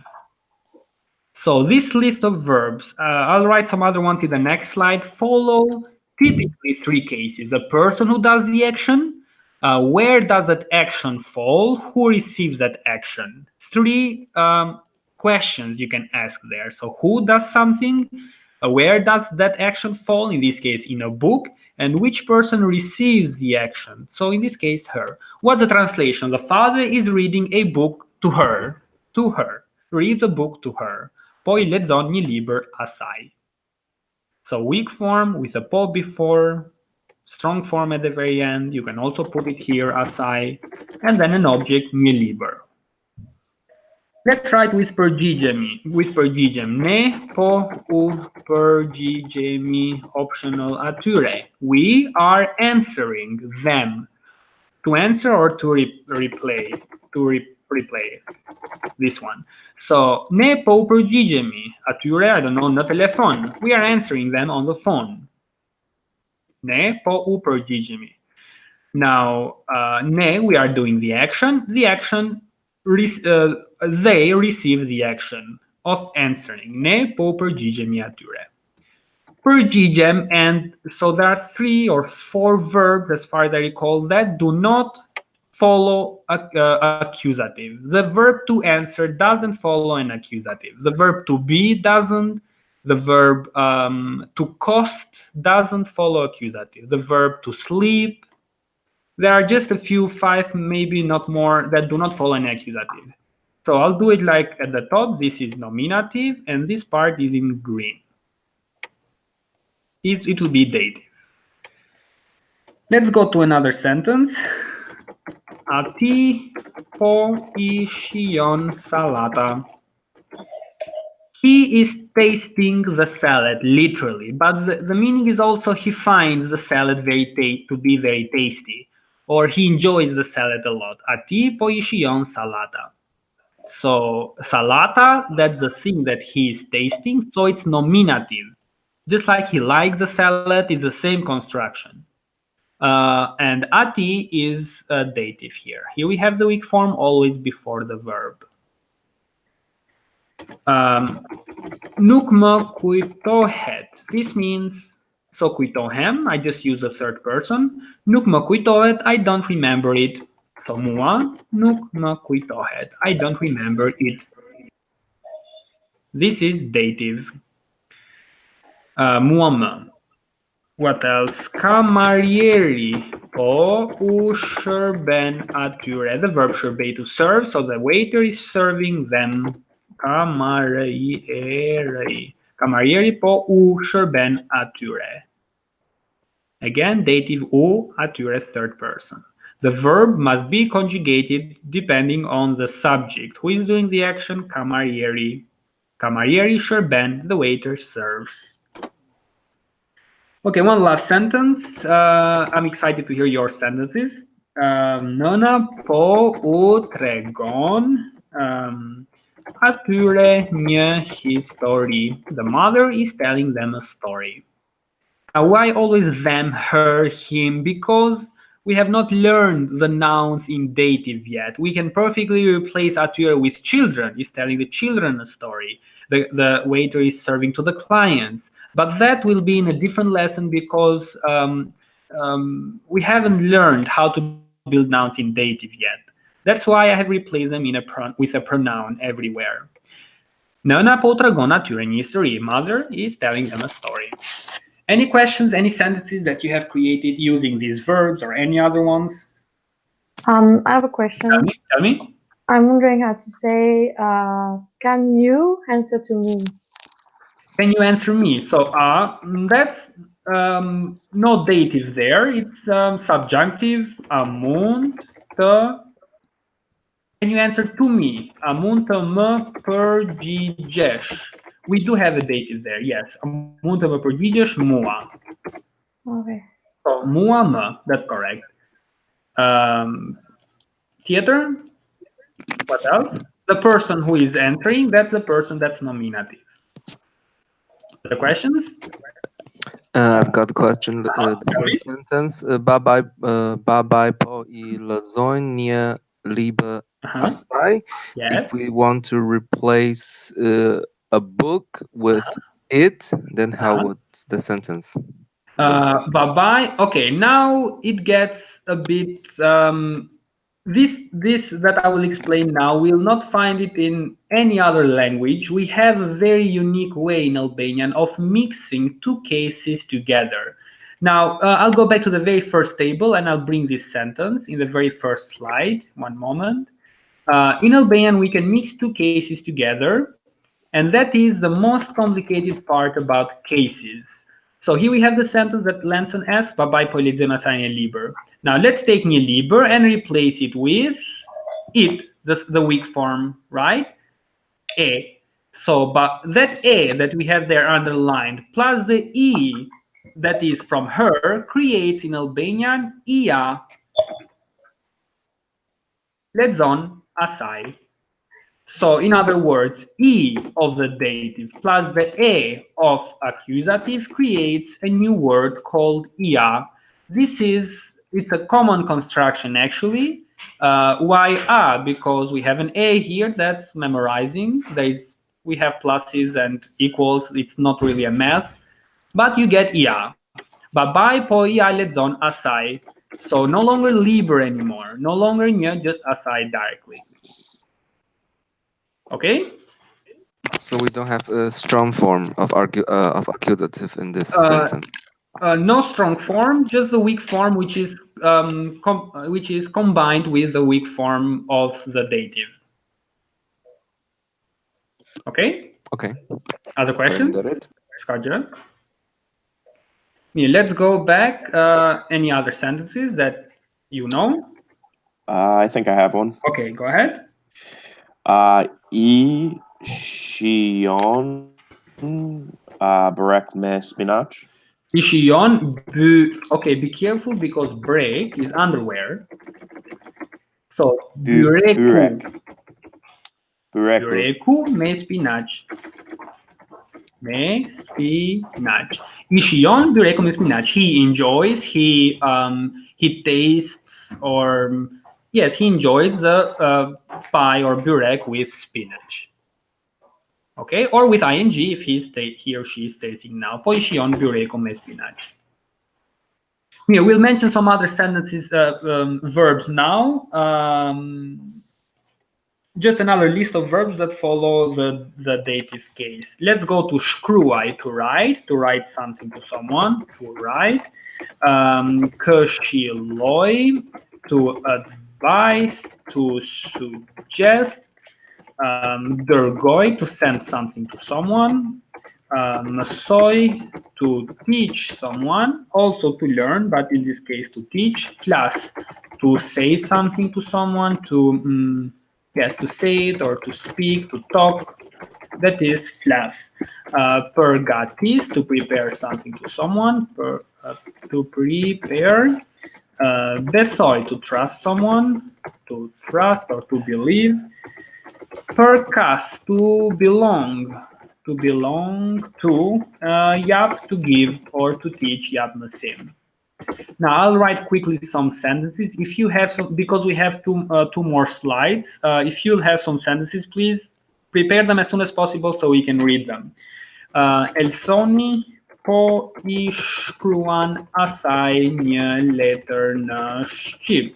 So this list of verbs, I'll write some other one to the next slide, follow typically 3 cases: a person who does the action, where does that action fall, who receives that action. 3 questions you can ask there. So who does something? Where does that action fall? In this case, in a book. And which person receives the action? So in this case, her. What's the translation? The father is reading a book to her. To her. Reads a book to her. Poi le zonne liber assai. So weak form with a po before, strong form at the very end. You can also put it here, assai, and then an object, mi liber. Let's try it with pergigemi. Ne, po, u, pergigemi, optional ature. We are answering them. To answer or to replay? To replay this one. So, ne po pergigemi. Ature, I don't know, na telephone. We are answering them on the phone. Ne po u pergigemi. Now, ne, we are doing the action. The action, they receive the action of answering. Ne po pergigemi ature. Pergigem, and so there are 3 or 4 verbs, as far as I recall, that do not follow accusative. The verb to answer doesn't follow an accusative. The verb to be doesn't. The verb to cost doesn't follow accusative. The verb to sleep. There are just a few, 5, maybe not more, that do not follow an accusative. So I'll do it like at the top. This is nominative, and this part is in green. It will be dative. Let's go to another sentence. Ati po ishion salata. He is tasting the salad, literally, but the meaning is also he finds the salad to be very tasty, or he enjoys the salad a lot. Ati po ishion salata. So salata, that's the thing that he is tasting, so it's nominative. Just like he likes the salad, it's the same construction. And ati is dative here. Here we have the weak form always before the verb. Nuk më kujtohet. This means, so kujtohem, I just use the third person. Nuk më kujtohet, I don't remember it. So mua, nuk më kujtohet, I don't remember it. This is dative. Mua më. What else? Camarieri po u shërben atyre. The verb shërbej, to serve, so the waiter is serving them. Camarieri. Camarieri po u shërben atyre. Again, dative u, atyre, third person. The verb must be conjugated depending on the subject. Who is doing the action? Camarieri. Camarieri shërben, the waiter serves. Okay, one last sentence. I'm excited to hear your sentences. Nona po u tregon atyre një histori. The mother is telling them a story. Now, why always them, her, him? Because we have not learned the nouns in dative yet. We can perfectly replace atyre with children. He's telling the children a story. The waiter is serving to the clients. But that will be in a different lesson because we haven't learned how to build nouns in dative yet. That's why I have replaced them with a pronoun everywhere. Nëna po tregon atyre një histori. Mother is telling them a story. Any questions, any sentences that you have created using these verbs or any other ones? I have a question. Tell me. I'm wondering how to say, can you answer to me? Can you answer me? So that's no dative there. It's subjunctive. Amunt të. Can you answer to me? Amunt të më përgjigjesh. We do have a dative there. Yes. Amunt të më përgjigjesh mua. Okay. So mua më. That's correct. Theater. What else? The person who is answering. That's the person that's nominative. The questions? I've got a question. The first sentence. Babai po I lazonie liebe assai. Yes. If we want to replace a book with it, then how would the sentence? Babai. Okay, now it gets a bit this that I will explain now, will not find it in any other language. We have a very unique way in Albanian of mixing two cases together. Now, I'll go back to the very first table and I'll bring this sentence in the very first slide. One moment. In Albanian, we can mix two cases together, and that is the most complicated part about cases. So here we have the sentence that Lanson asks, "Babai po lexon asaj një libër." Now let's take një libër and replace it with it, the weak form, right? E. So but that E that we have there underlined plus the E that is from her creates in Albanian ia lexon asaj. So in other words, E of the dative plus the A of accusative creates a new word called ia. It's a common construction actually. Why A? Because we have an A here that's memorizing. We have pluses and equals. It's not really a math, but you get ia. Babai po ia lexon asaj. So no longer liber anymore. No longer një, just asaj directly. Okay. So we don't have a strong form of accusative in this sentence. No strong form, just the weak form, which is combined with the weak form of the dative. Okay. Okay. Other questions? Yeah, let's go back. Any other sentences that you know? I think I have one. Okay, go ahead. I shion barek me spinach. Ishion, okay, be careful because break is underwear. So bureku me spinach. Me spinach. Ishion bureku me spinach. He enjoys. He tastes, or yes, he enjoys the pie or burek with spinach. Okay, or with ing if he or she is tasting now. Poi shion bureco me spinach. Yeah, we'll mention some other sentences, verbs now. Just another list of verbs that follow the dative case. Let's go to shkruaj, to write something to someone, to write. Këshilloj, to advise, to suggest. Dërgoj, to send something to someone. Mësoj, to teach someone, also to learn, but in this case to teach. Flas, to say something to someone, to to say it or to speak, to talk. That is flas. Përgatis, to prepare something to someone, to prepare. Besoj, to trust someone, to trust or to believe. Përkas, to belong to. Jap, to give or to teach, jap mësim. Now I'll write quickly some sentences. If you have some, because we have two more slides, if you'll have some sentences, please prepare them as soon as possible so we can read them. Elsoni po I shkruan asaj një letër në shqip.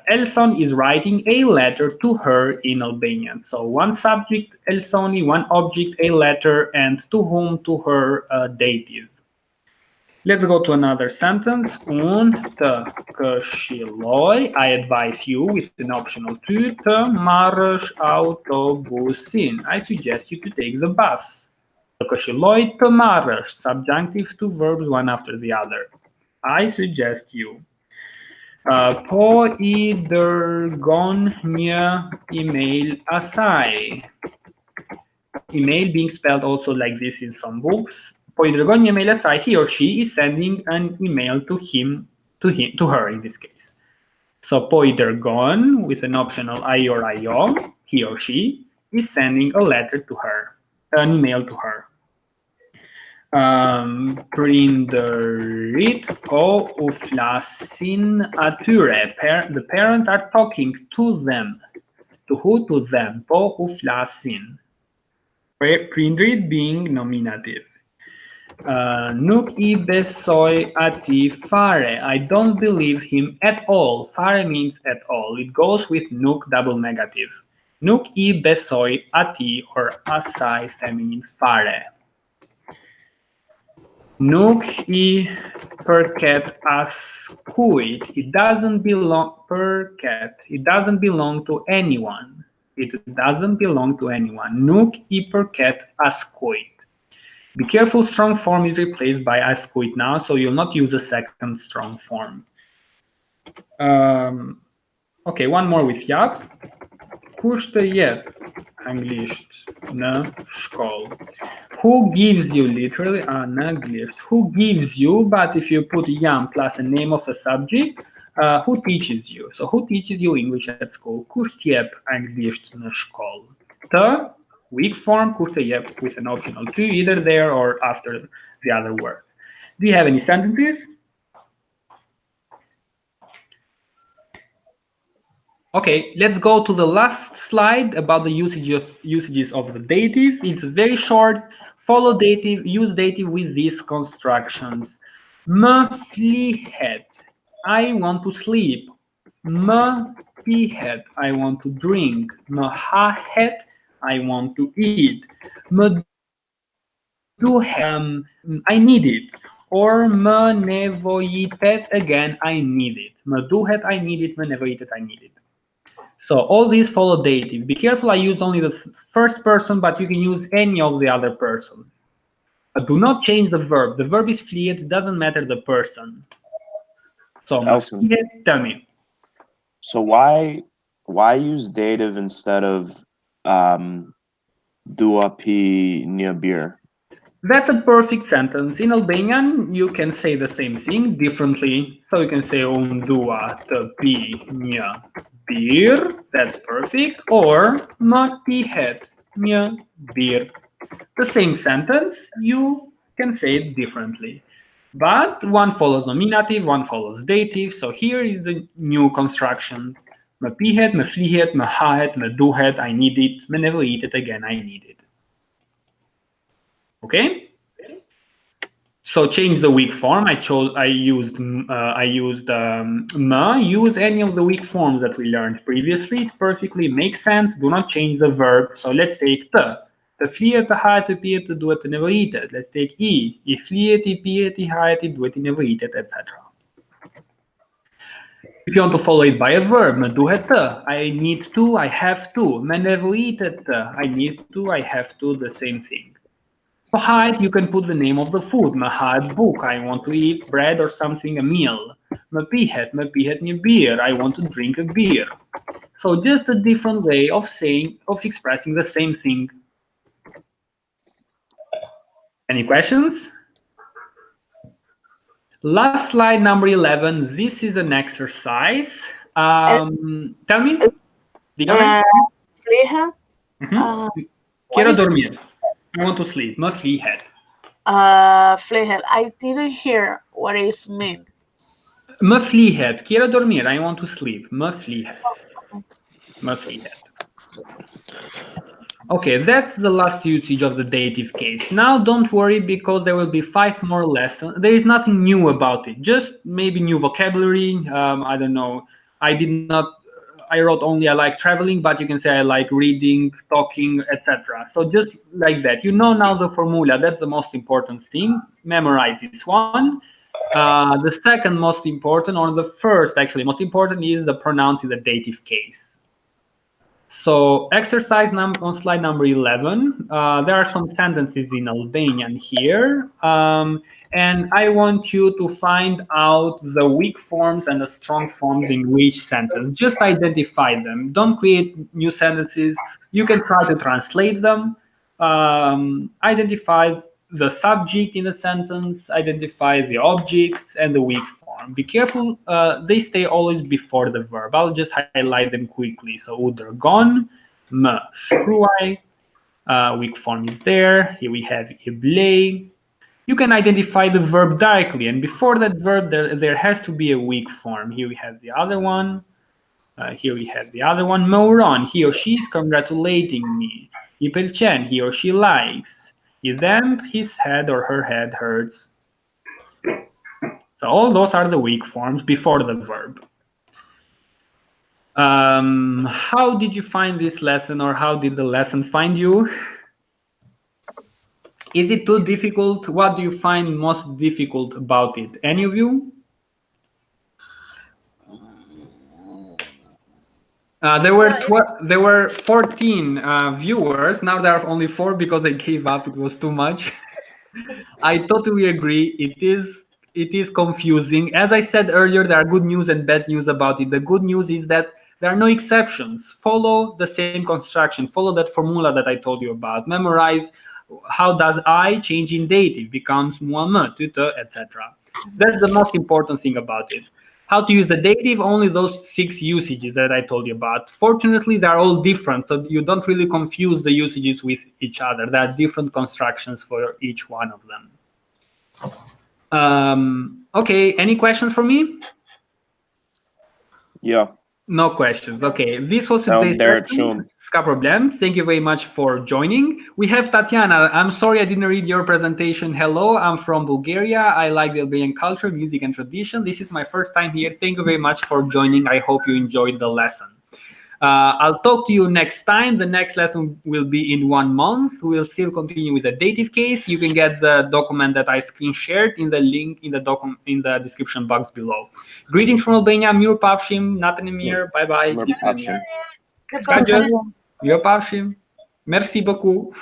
Elson is writing a letter to her in Albanian. So one subject, Elsoni, one object, a letter, and to whom, to her, dative. Let's go to another sentence. Unë të këshilloj, I advise you with an optional ty, të marrësh autobusin. I suggest you to take the bus. Të këshilloj, të marrësh, subjunctive, two verbs, one after the other. I suggest you. Po I dërgon një email asaj. Email being spelled also like this in some books. Po I dërgon një email asaj, he or she is sending an email to her in this case. So po I dërgon with an optional I or IO, he or she is sending a letter to her, an email to her. Prindërit po u flasin atyre. The parents are talking to them. To who? To them. Po u flasin. Prindërit being nominative. Nuk I besoj ati fare. I don't believe him at all. Fare means at all. It goes with nuk double negative. Nuk I besoj ati or asai feminine fare. Nuk I përket askujt. It doesn't belong përket. It doesn't belong to anyone. It doesn't belong to anyone. Nuk I përket askujt. Be careful, strong form is replaced by askujt now, so you'll not use a second strong form. Okay, one more with jap. Kush të jep anglisht në shkollë? Who gives you, literally, në anglisht. Who gives you, but if you put jam plus a name of a subject, who teaches you? So who teaches you English at school? Kush të jep anglisht në shkollë? Të, weak form, kush të jep with an optional to, either there or after the other words. Do you have any sentences? Okay, let's go to the last slide about the usages of the dative. It's very short. Follow dative, use dative with these constructions. Më flihet, I want to sleep. Më pihet, I want to drink. Më hahet, I want to eat. Më duhet, I need it. Or më nevojitet, again, I need it. Më duhet, I need it. Më nevojitet, I need it. So all these follow dative. Be careful, I used only the first person, but you can use any of the other persons. But do not change the verb. The verb is flihet, it doesn't matter the person. So Elson, tell me. So why use dative instead of dua pi një birë? That's a perfect sentence. In Albanian, you can say the same thing differently. So you can say unë dua të pi një birë. That's perfect. Or më pihet një birë. The same sentence, you can say it differently. But one follows nominative, one follows dative. So here is the new construction. Më pihet, më flihet, më hahet, më duhet, I need it. Më nevojitet, again, I need it. Okay, so change the weak form. I used ma. Use any of the weak forms that we learned previously. It perfectly makes sense. Do not change the verb. So let's take të. Të flihet, të hahet, të pihet, të duhet, të nevojitet. Let's take I. I flihet, I pihet, I hahet, I duhet, I nevojitet, etc. If you want to follow it by a verb, më duhet të. I need to, I have to. Më nevojitet të. I need to, I have to. The same thing. For hide, you can put the name of the food. Më hahet book. I want to eat bread or something, a meal. Më pihet një beer. I want to drink a beer. So just a different way of expressing the same thing. Any questions? Last slide, number 11. This is an exercise. Tell me. Dígame. Flihet. Quiero dormir. I want to sleep. Më flihet. Flihet. I didn't hear what it means. Më flihet. Quiero dormir. I want to sleep. Më flihet. Më flihet. Okay, that's the last usage of the dative case. Now don't worry, because there will be 5 more lessons. There is nothing new about it. Just maybe new vocabulary. I don't know. I wrote only I like traveling, but you can say I like reading, talking, etc. So just like that. You know now the formula. That's the most important thing. Memorize this one. The second most important, or the first actually most important, is the pronouns in the dative case. So exercise on slide number 11. There are some sentences in Albanian here. And I want you to find out the weak forms and the strong forms in each sentence. Just identify them. Don't create new sentences. You can try to translate them. Identify the subject in the sentence, identify the objects and the weak form. Be careful, they stay always before the verb. I'll just highlight them quickly. So udërgon, më shkruaj, weak form is there. Here we have I blej. You can identify the verb directly, and before that verb there has to be a weak form. Here we have the other one. Here we have the other one. Më uron, he or she is congratulating me. I pëlqen, he or she likes. Idem, his head or her head hurts. So all those are the weak forms before the verb. How did you find this lesson, or how did the lesson find you? Is it too difficult? What do you find most difficult about it? Any of you? There were 14 viewers. Now there are only 4 because they gave up. It was too much. I totally agree. It is confusing. As I said earlier, there are good news and bad news about it. The good news is that there are no exceptions. Follow the same construction. Follow that formula that I told you about. Memorize how does I change in dative, becomes moi, tu, te, etc. That's the most important thing about it. How to use the dative, only those 6 usages that I told you about. Fortunately, they're all different, so you don't really confuse the usages with each other. There are different constructions for each one of them. Okay, any questions for me? Yeah. No questions. Okay, this was today's lesson. Ska problem. Thank you very much for joining. We have Tatiana. I'm sorry I didn't read your presentation. Hello, I'm from Bulgaria. I like the Albanian culture, music, and tradition. This is my first time here. Thank you very much for joining. I hope you enjoyed the lesson. I'll talk to you next time. The next lesson will be in 1 month. We'll still continue with the dative case. You can get the document that I screen shared in the link in the description box below. Greetings from Albania. Mir pafshim. Natanimir. Bye bye. Mir pafshim. Mir pafshim. Merci beaucoup.